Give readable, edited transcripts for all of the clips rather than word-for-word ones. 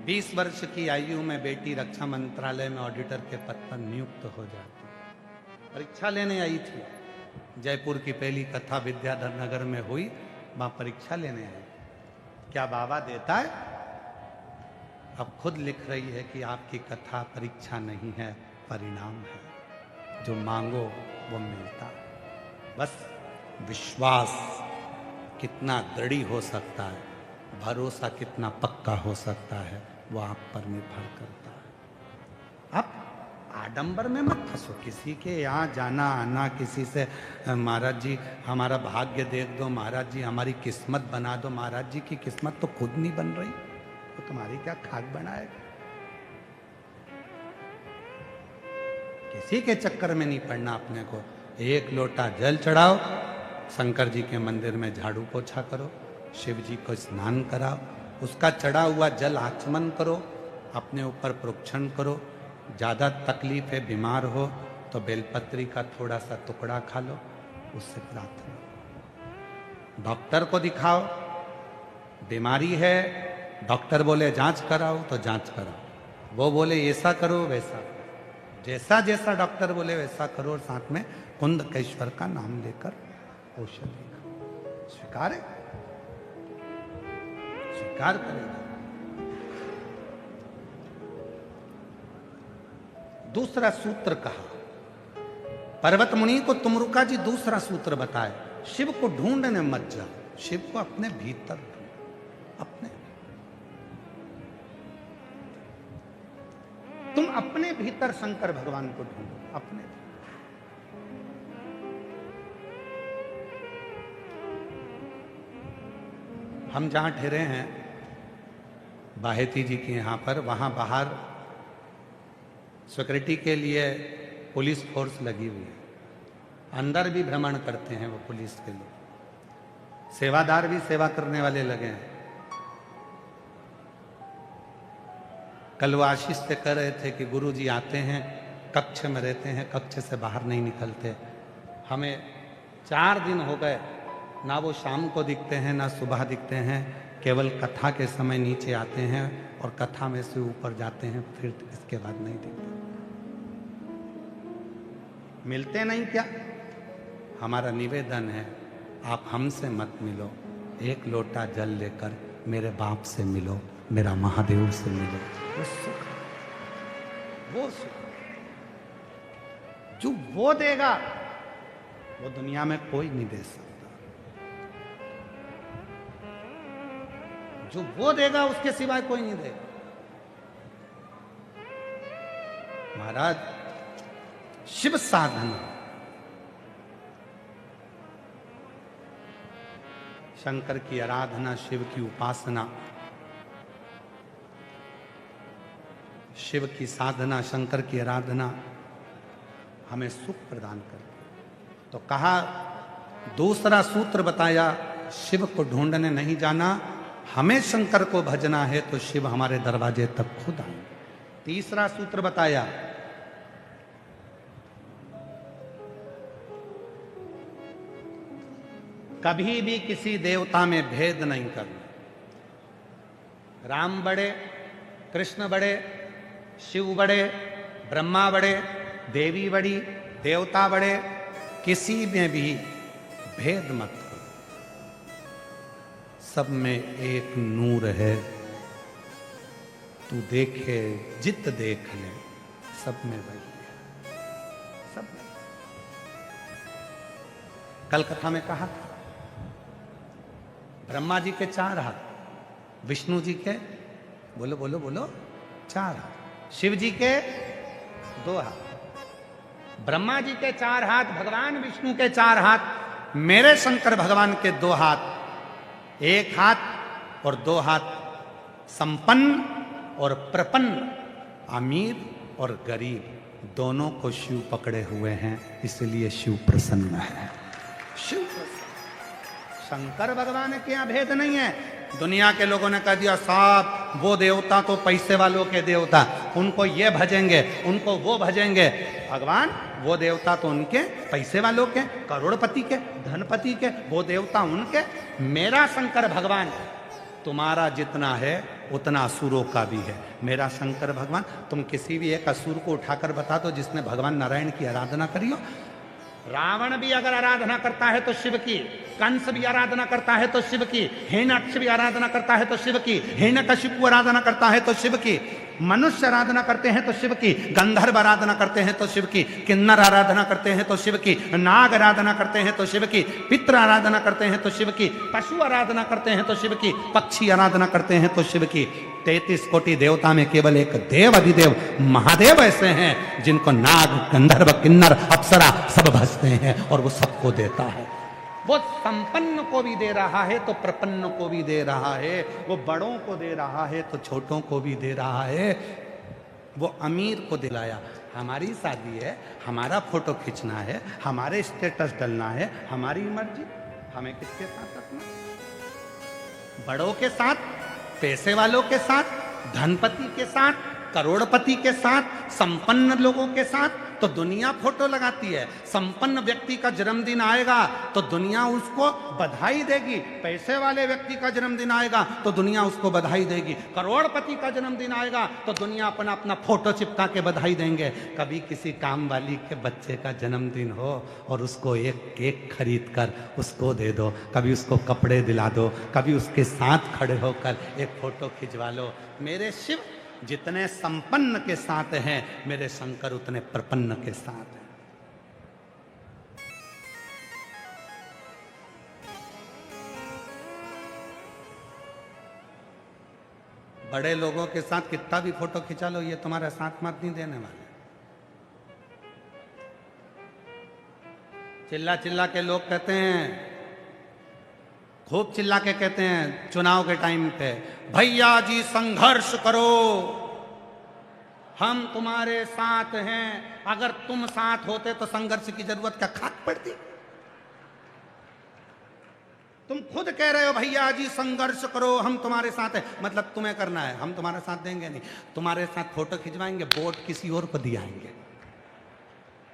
20 वर्ष की आयु में बेटी रक्षा मंत्रालय में ऑडिटर के पद पर नियुक्त हो जाती। परीक्षा लेने आई थी। जयपुर की पहली कथा विद्याधर नगर में हुई, वहां परीक्षा लेने आई। क्या बाबा देता है? अब खुद लिख रही है कि आपकी कथा परीक्षा नहीं है, परिणाम है। जो मांगो वो मिलता है। बस विश्वास कितना दृढ़ हो सकता है, भरोसा कितना पक्का हो सकता है, वो आप पर निर्भर करता है। आप आडंबर में मत फंसो। किसी के यहाँ जाना आना, किसी से महाराज जी हमारा भाग्य देख दो, महाराज जी हमारी किस्मत बना दो। महाराज जी की किस्मत तो खुद नहीं बन रही, तो तुम्हारी क्या खाक बनाएगा? किसी के चक्कर में नहीं पड़ना अपने को। एक लोटा जल चढ़ाओ, शंकर जी के मंदिर में झाड़ू पोछा करो, शिव जी को स्नान कराओ, उसका चढ़ा हुआ जल आचमन करो, अपने ऊपर प्रोक्षण करो। ज़्यादा तकलीफ है, बीमार हो तो बेलपत्री का थोड़ा सा टुकड़ा खा लो, उससे प्रार्थना। डॉक्टर को दिखाओ, बीमारी है, डॉक्टर बोले जांच कराओ तो जांच कराओ, वो बोले ऐसा करो वैसा करो। जैसा जैसा डॉक्टर बोले वैसा करो, और साथ में कुंदकेश्वर का नाम लेकर औषधि खाओ। स्वीकार है? स्वीकार करेगा। दूसरा सूत्र कहा, पर्वत मुनि को तुमरुका जी दूसरा सूत्र बताए, शिव को ढूंढने मत जाओ, शिव को अपने भीतर ढूंढो। अपने तुम अपने भीतर शंकर भगवान को ढूंढो। अपने हम जहां ठहरे हैं बाहेती जी के यहां पर, वहां बाहर सिक्योरिटी के लिए पुलिस फोर्स लगी हुई है। अंदर भी भ्रमण करते हैं वो पुलिस के लोग, सेवादार भी सेवा करने वाले लगे हैं। कल वो आशीष से कह रहे थे कि गुरुजी आते हैं, कक्ष में रहते हैं, कक्ष से बाहर नहीं निकलते। हमें 4 दिन हो गए, ना वो शाम को दिखते हैं ना सुबह दिखते हैं, केवल कथा के समय नीचे आते हैं और कथा में से ऊपर जाते हैं, फिर इसके बाद नहीं दिखते। मिलते नहीं क्या? हमारा निवेदन है, आप हमसे मत मिलो, एक लोटा जल लेकर मेरे बाप से मिलो, मेरा महादेव से मिलो। वो सुख, वो सुख जो वो देगा वो दुनिया में कोई नहीं दे सकता। जो वो देगा उसके सिवाय कोई नहीं देगा। महाराज, शिव साधना, शंकर की आराधना, शिव की उपासना, शिव की साधना, शंकर की आराधना हमें सुख प्रदान करती। तो कहा, दूसरा सूत्र बताया, शिव को ढूंढने नहीं जाना, हमें शंकर को भजना है तो शिव हमारे दरवाजे तक खुद आएंगे। तीसरा सूत्र बताया, कभी भी किसी देवता में भेद नहीं करना। राम बड़े, कृष्ण बड़े, शिव बड़े, ब्रह्मा बड़े, देवी बड़ी, देवता बड़े, किसी में भी भेद मत करो। सब में एक नूर है, तू देखे जित देख ले, सब में वही है। सब में। कल कथा में कहा था, ब्रह्मा जी के 4 हाथ, विष्णु जी के, बोलो बोलो बोलो, 4 हाथ, शिव जी के 2 हाथ। ब्रह्मा जी के 4 हाथ, भगवान विष्णु के 4 हाथ, मेरे शंकर भगवान के 2 हाथ। 1 हाथ और 2 हाथ संपन्न और प्रपन्न, अमीर और गरीब, दोनों को शिव पकड़े हुए हैं, इसलिए शिव प्रसन्न है। शिव प्रसन्न। शंकर भगवान के यहाँ भेद नहीं है। दुनिया के लोगों ने कह दिया, साहब वो देवता तो पैसे वालों के देवता, उनको ये भजेंगे, उनको वो भजेंगे। भगवान वो देवता तो उनके पैसे वालों के, करोड़पति के, धनपति के, वो देवता उनके। मेरा शंकर भगवान तुम्हारा जितना है उतना असुरों का भी है। मेरा शंकर भगवान, तुम किसी भी एक असुर को उठाकर बता दो जिसने भगवान नारायण की आराधना करी हो। रावण भी अगर आराधना करता है तो शिव की, कंस भी आराधना करता है तो शिव की, हिरण्यक्ष भी आराधना करता है तो शिव की, हिरण्यकशिपु आराधना करता है तो शिव की, मनुष्य आराधना करते हैं तो शिव की, गंधर्व आराधना करते हैं तो शिव की, किन्नर आराधना करते हैं तो शिव की, नाग आराधना करते हैं तो शिव की, पितृ आराधना करते हैं तो शिव की, पशु आराधना करते हैं तो शिव की, पक्षी आराधना करते हैं तो शिव की। 33 कोटि देवता में केवल एक देव अधिदेव महादेव ऐसे हैं जिनको नाग, गंधर्व, किन्नर, अप्सरा सब भजते हैं और वो सबको देता है। वो संपन्न को भी दे रहा है तो प्रपन्न को भी दे रहा है, वो बड़ों को दे रहा है तो छोटों को भी दे रहा है। वो अमीर को दिलाया, हमारी शादी है, हमारा फोटो खींचना है, हमारे स्टेटस डलना है, हमारी मर्जी, हमें किसके साथ रखना? बड़ों के साथ, पैसे वालों के साथ, धनपति के साथ, करोड़पति के साथ, संपन्न लोगों के साथ तो दुनिया फोटो लगाती है। संपन्न व्यक्ति का जन्मदिन आएगा तो दुनिया उसको बधाई देगी, पैसे वाले व्यक्ति का जन्मदिन आएगा तो दुनिया उसको बधाई देगी, करोड़पति का जन्मदिन आएगा तो दुनिया अपना अपना फोटो चिपका के बधाई देंगे। कभी किसी काम वाली के बच्चे का जन्मदिन हो और उसको एक केक खरीद कर उसको दे दो, कभी उसको कपड़े दिला दो, कभी उसके साथ खड़े होकर एक फोटो खिंचवा लो। मेरे शिव जितने संपन्न के साथ हैं, मेरे शंकर उतने प्रपन्न के साथ हैं। बड़े लोगों के साथ कितना भी फोटो खिंचा लो, ये तुम्हारा साथ मत नहीं देने वाले। चिल्ला चिल्ला के लोग कहते हैं, खूब चिल्ला के कहते हैं चुनाव के टाइम पे, भैया जी संघर्ष करो, हम तुम्हारे साथ हैं। अगर तुम साथ होते तो संघर्ष की जरूरत क्या खाक पड़ती? तुम खुद कह रहे हो भैया जी संघर्ष करो, हम तुम्हारे साथ हैं, मतलब तुम्हें करना है, हम तुम्हारे साथ देंगे नहीं। तुम्हारे साथ फोटो खिंचवाएंगे, वोट किसी और को दिलाएंगे।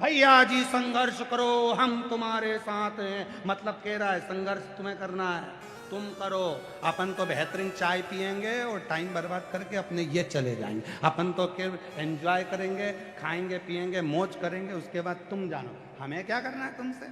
भैया जी संघर्ष करो, हम तुम्हारे साथ हैं, मतलब कह रहा है संघर्ष तुम्हें करना है, तुम करो। अपन तो बेहतरीन चाय पिएंगे और टाइम बर्बाद करके अपने ये चले जाएंगे। अपन तो एंजॉय करेंगे, खाएंगे पिएंगे, मौज करेंगे, उसके बाद तुम जानो हमें क्या करना है तुमसे।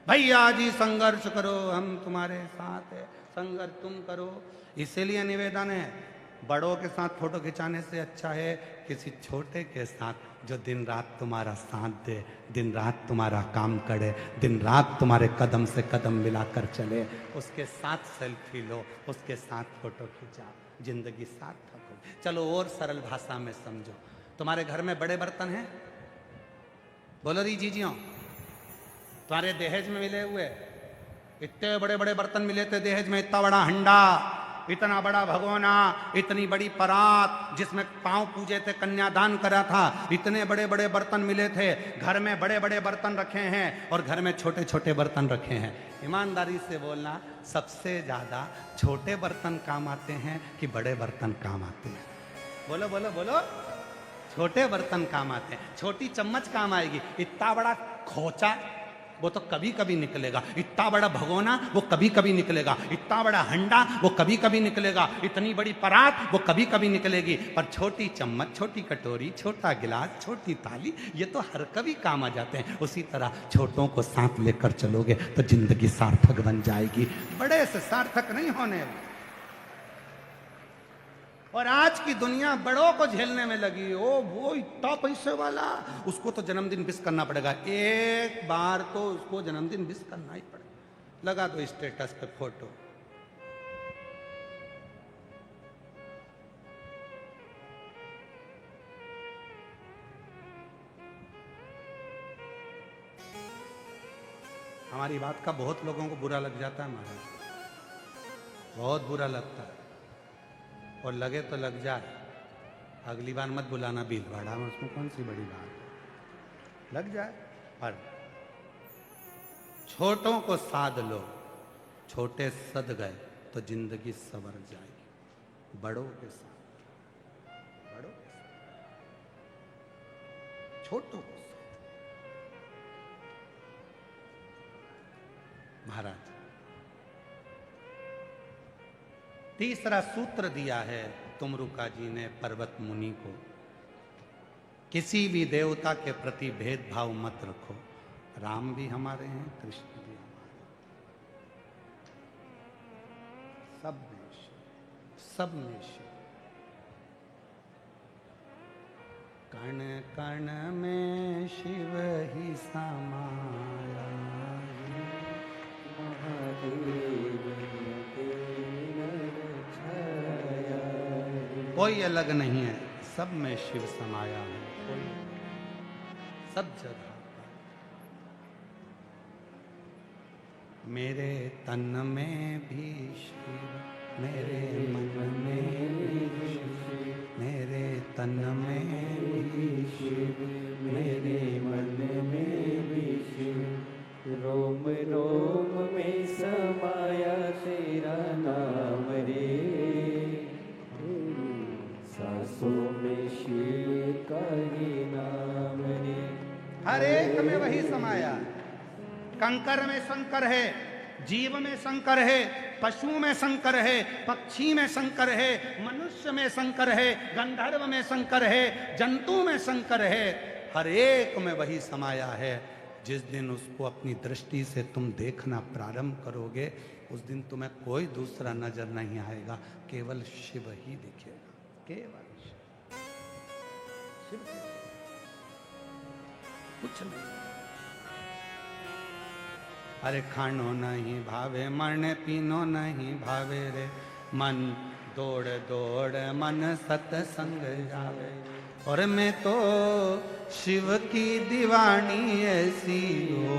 भैया जी संघर्ष करो, हम तुम्हारे साथ है, संघर्ष तुम करो। इसीलिए निवेदन है, बड़ों के साथ फोटो खिंचाने से अच्छा है किसी छोटे के साथ जो दिन रात तुम्हारा साथ दे, दिन रात तुम्हारा काम करे, दिन रात तुम्हारे कदम से कदम मिलाकर चले, उसके साथ सेल्फी लो, उसके साथ फोटो खिंचाओ, जिंदगी सार्थक हो। चलो और सरल भाषा में समझो, तुम्हारे घर में बड़े बर्तन हैं? बोलो री जीजियों, तुम्हारे दहेज में मिले हुए इतने बड़े बड़े बर्तन मिले थे दहेज में, इतना बड़ा हंडा, इतना बड़ा भगोना, इतनी बड़ी परात जिसमें पांव पूजे थे, कन्यादान करा था, इतने बड़े बड़े बर्तन मिले थे। घर में बड़े बड़े बर्तन रखे हैं और घर में छोटे छोटे बर्तन रखे हैं। ईमानदारी से बोलना, सबसे ज्यादा छोटे बर्तन काम आते हैं कि बड़े बर्तन काम आते हैं? बोलो बोलो बोलो, छोटे बर्तन काम आते हैं। छोटी चम्मच काम आएगी, इतना बड़ा खोचा वो तो कभी कभी निकलेगा, इतना बड़ा भगोना वो कभी कभी निकलेगा, इतना बड़ा हंडा वो कभी कभी निकलेगा, इतनी बड़ी परात वो कभी कभी निकलेगी, पर छोटी चम्मच, छोटी कटोरी, छोटा गिलास, छोटी थाली, ये तो हर कभी काम आ जाते हैं। उसी तरह छोटों को साथ लेकर चलोगे तो जिंदगी सार्थक बन जाएगी, बड़े से सार्थक नहीं होने। और आज की दुनिया बड़ों को झेलने में लगी। ओ वो इतना पैसे वाला, उसको तो जन्मदिन विश करना पड़ेगा, एक बार तो उसको जन्मदिन विश करना ही पड़ेगा। लगा दो स्टेटस पे फोटो। हमारी बात का बहुत लोगों को बुरा लग जाता है महाराज, बहुत बुरा लगता है। और लगे तो लग जाए, अगली बार मत बुलाना भीलवाड़ा में, उसमें कौन सी बड़ी बात है, लग जाए। पर छोटों को साध लो, छोटे सद गए तो जिंदगी संवर जाएगी। बड़ों के साथ, बड़ों के साथ, छोटों को साथ। महाराज तीसरा सूत्र दिया है, तुमरुका जी ने पर्वत मुनि को, किसी भी देवता के प्रति भेदभाव मत रखो, राम भी हमारे हैं, कृष्ण भी हमारे, सब में शिव, सब में शिव। कण कण में शिव ही समाया, कोई अलग नहीं है, सब में शिव समाया है, कोई सब जगह। मेरे तन में भी शिव, मेरे मन में भी शिव, मेरे तन में भी शिव, मेरे मन में भी शिव, रोम रोम में समाया तेरा नाम रे, सांसों में शिव का ही नाम रे। हर एक में वही समाया। कंकर में शंकर है, जीव में शंकर है, पशु में शंकर है, पक्षी में शंकर है, मनुष्य में शंकर है, गंधर्व में शंकर है, जंतु में शंकर है। हर एक में वही समाया है। जिस दिन उसको अपनी दृष्टि से तुम देखना प्रारंभ करोगे, उस दिन तुम्हें कोई दूसरा नजर नहीं आएगा, केवल शिव ही दिखेगा, केवल शिव, कुछ नहीं। अरे खानो नहीं भावे, मरने पीनो नहीं भावे रे, मन दौड़ दौड़ मन सत्संग जावे। और मैं तो शिव की दीवानी ऐसी हो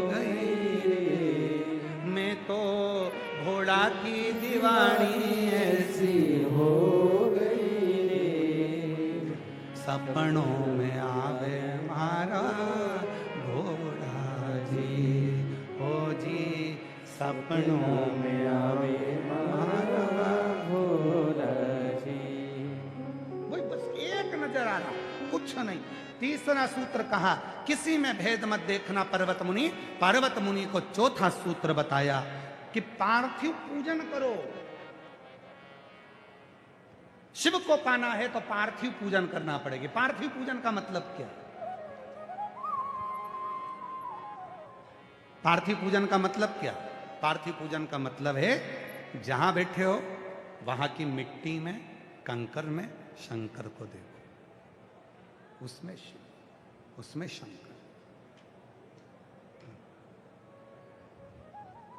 गई रे, मैं तो घोड़ा की दीवानी ऐसी हो गई रे, सपनों में आवे मारा घोड़ा जी, ओ जी सपनों में आवे मारा घोड़ा जी। वही बस एक नजर आ रहा, कुछ नहीं। तीसरा सूत्र कहा किसी में भेद मत देखना पर्वत मुनि। पर्वत मुनि को चौथा सूत्र बताया कि पार्थिव पूजन करो। शिव को पाना है तो पार्थिव पूजन करना पड़ेगी। पार्थिव पूजन का मतलब क्या? पार्थिव पूजन का मतलब क्या? पार्थिव पूजन का मतलब है जहां बैठे हो वहां की मिट्टी में, कंकर में शंकर को देखो, उसमें शिव, उसमें शंकर।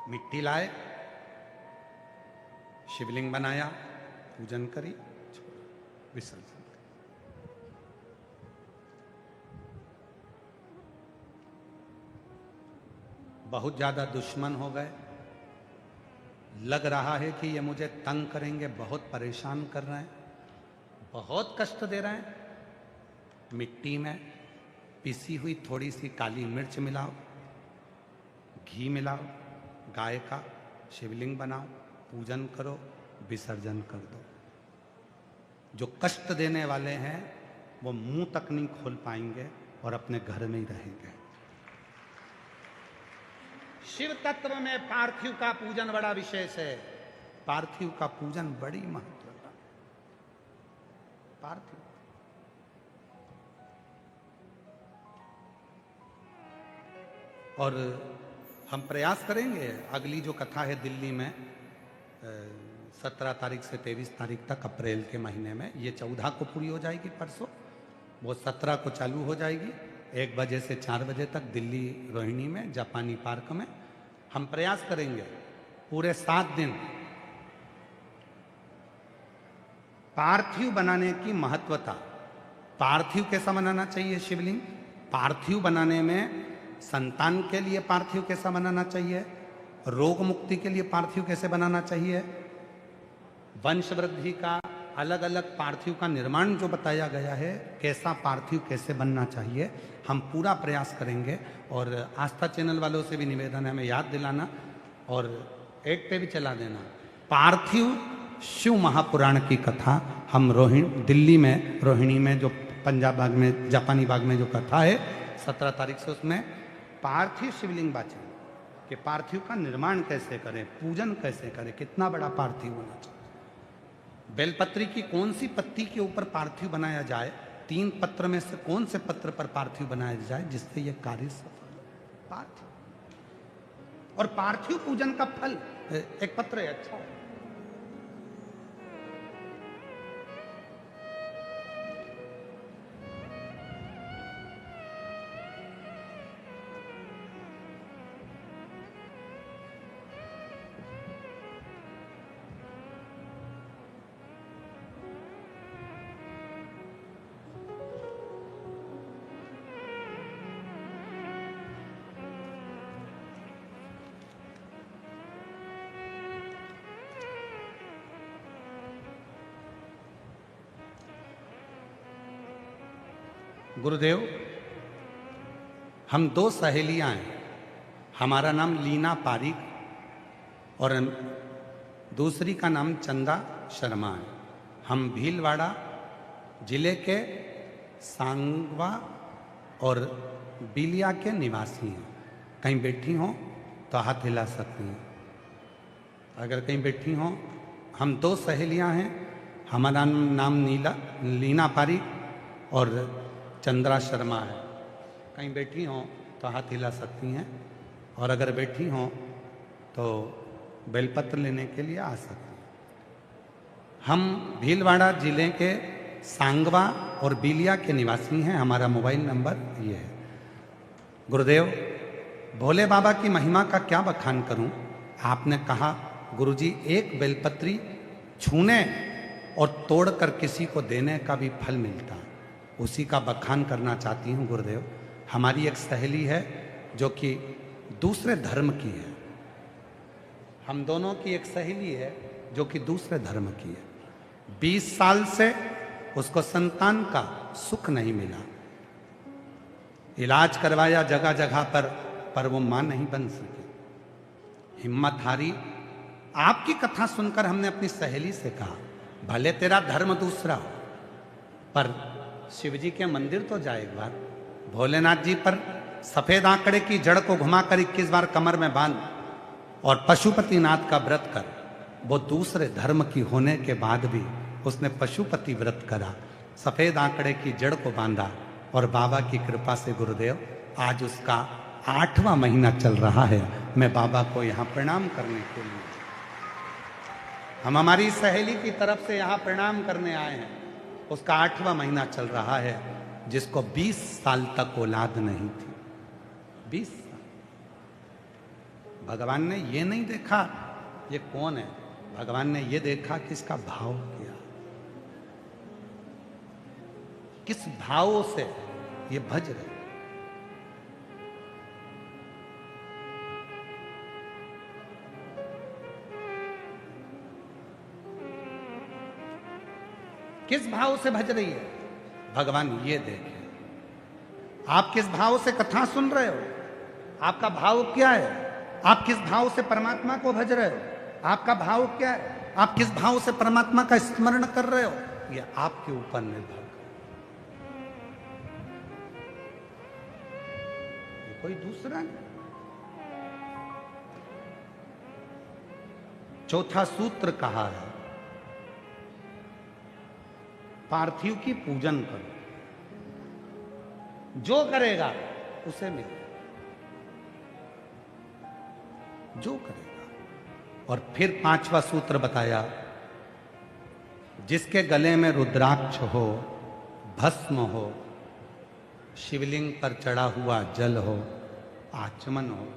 मिट्टी लाए, शिवलिंग बनाया, पूजन करी, विसर्जन। बहुत ज्यादा दुश्मन हो गए, लग रहा है कि ये मुझे तंग करेंगे, बहुत परेशान कर रहे हैं, बहुत कष्ट दे रहे हैं। मिट्टी में पिसी हुई थोड़ी सी काली मिर्च मिलाओ, घी मिलाओ, गाय का शिवलिंग बनाओ, पूजन करो, विसर्जन कर दो। जो कष्ट देने वाले हैं वो मुंह तक नहीं खोल पाएंगे और अपने घर में ही रहेंगे। शिव तत्व में पार्थिव का पूजन बड़ा विशेष है। पार्थिव का पूजन बड़ी महत्व का। पार्थिव और हम प्रयास करेंगे। अगली जो कथा है दिल्ली में 17 तारीख से 23 तारीख तक अप्रैल के महीने में, ये 14 को पूरी हो जाएगी परसों, वो 17 को चालू हो जाएगी 1 बजे से 4 बजे तक दिल्ली रोहिणी में जापानी पार्क में। हम प्रयास करेंगे पूरे 7 दिन पार्थिव बनाने की महत्वता। पार्थिव कैसा बनाना चाहिए शिवलिंग, पार्थिव बनाने में संतान के लिए पार्थिव कैसा बनाना चाहिए, रोग मुक्ति के लिए पार्थिव कैसे बनाना चाहिए, वंश वृद्धि का अलग अलग पार्थिव का निर्माण जो बताया गया है, कैसा पार्थिव कैसे बनना चाहिए, हम पूरा प्रयास करेंगे। और आस्था चैनल वालों से भी निवेदन है हमें याद दिलाना और एक पे भी चला देना। पार्थिव शिव महापुराण की कथा हम दिल्ली में रोहिणी में जो पंजाब बाग में जापानी बाग में जो कथा है 17 तारीख से, उसमें पार्थिव शिवलिंग बाचे कि पार्थिव का निर्माण कैसे करें, पूजन कैसे करें, कितना बड़ा पार्थिव होना चाहिए। बेलपत्री की कौन सी पत्ती के ऊपर पार्थिव बनाया जाए, 3 पत्र में से कौन से पत्र पर पार्थिव बनाया जाए जिससे यह कार्य सफल हो? पार्थिव। और पार्थिव पूजन का फल एक पत्र है, अच्छा है। गुरुदेव, हम 2 सहेलियां हैं। हमारा नाम लीना पारीक और दूसरी का नाम चंदा शर्मा है। हम भीलवाड़ा जिले के सांगवा और बिलिया के निवासी हैं। कहीं बैठी हों तो हाथ हिला सकती हैं। अगर कहीं बैठी हों, हम 2 सहेलियां हैं। हमारा नाम लीना पारीक और चंद्रा शर्मा है। कहीं बैठी हों तो हाथ हिला सकती हैं, और अगर बैठी हों तो बेलपत्र लेने के लिए आ सकती हैं। हम भीलवाड़ा जिले के सांगवा और बिलिया के निवासी हैं। हमारा मोबाइल नंबर ये है। गुरुदेव, भोले बाबा की महिमा का क्या बखान करूं? आपने कहा गुरुजी, एक बेलपत्री छूने और तोड़कर किसी को देने का भी फल मिलता है। उसी का बखान करना चाहती हूँ गुरुदेव। हमारी एक सहेली है जो कि दूसरे धर्म की है। हम दोनों की एक सहेली है जो कि दूसरे धर्म की है। 20 साल से उसको संतान का सुख नहीं मिला। इलाज करवाया जगह जगह पर वो मां नहीं बन सकी। हिम्मत हारी। आपकी कथा सुनकर हमने अपनी सहेली से कहा, भले तेरा धर्म दूसरा हो, पर शिव जी के मंदिर तो जाए एक बार। भोलेनाथ जी पर सफेद आंकड़े की जड़ को घुमाकर 21 बार कमर में बांध और पशुपतिनाथ का व्रत कर। वो दूसरे धर्म की होने के बाद भी उसने पशुपति व्रत करा, सफेद आंकड़े की जड़ को बांधा, और बाबा की कृपा से गुरुदेव आज उसका 8वां महीना चल रहा है। मैं बाबा को यहाँ प्रणाम करने के लिए, हम हमारी सहेली की तरफ से यहाँ प्रणाम करने आए हैं। उसका 8वां महीना चल रहा है, जिसको 20 साल तक औलाद नहीं थी। 20 साल। भगवान ने ये नहीं देखा ये कौन है, भगवान ने ये देखा कि इसका भाव क्या, किस भाव से ये भज रहे। किस भाव से भज रही है, भगवान ये देखे। आप किस भाव से कथा सुन रहे हो, आपका भाव क्या है? आप किस भाव से परमात्मा को भज रहे हो, आपका भाव क्या है? आप किस भाव से परमात्मा का स्मरण कर रहे हो, ये आपके ऊपर निर्भर है। ये कोई दूसरा नहीं। चौथा सूत्र कहा है, पार्थिव की पूजन करो, जो करेगा उसे मिले, जो करेगा। और फिर 5वां सूत्र बताया, जिसके गले में रुद्राक्ष हो, भस्म हो, शिवलिंग पर चढ़ा हुआ जल हो, आचमन हो,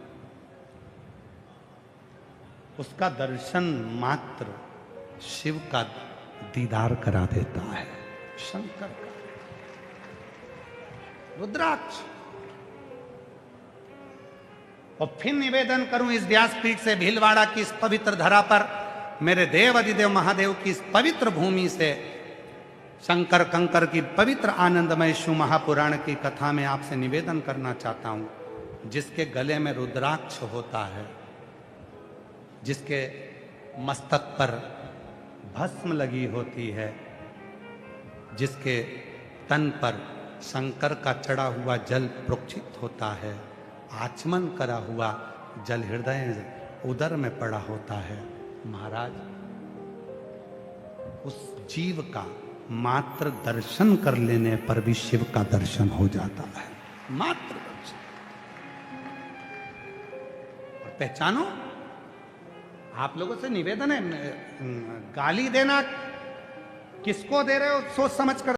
उसका दर्शन मात्र शिव का दीदार करा देता है। शंकर का रुद्राक्ष। और फिर निवेदन करूं इस व्यासपीठ से, भीलवाड़ा की इस पवित्र धरा पर, मेरे देव अधिदेव महादेव की इस पवित्र भूमि से, शंकर कंकर की पवित्र आनंदमय शिव महापुराण की कथा में आपसे निवेदन करना चाहता हूं, जिसके गले में रुद्राक्ष होता है, जिसके मस्तक पर भस्म लगी होती है, जिसके तन पर शंकर का चढ़ा हुआ जल प्रोक्षित होता है, आचमन करा हुआ जल हृदय उदर में पड़ा होता है, महाराज उस जीव का मात्र दर्शन कर लेने पर भी शिव का दर्शन हो जाता है। मात्र दर्शन। और पहचानो, आप लोगों से निवेदन है, गाली देना किसको दे रहे हो सोच समझ कर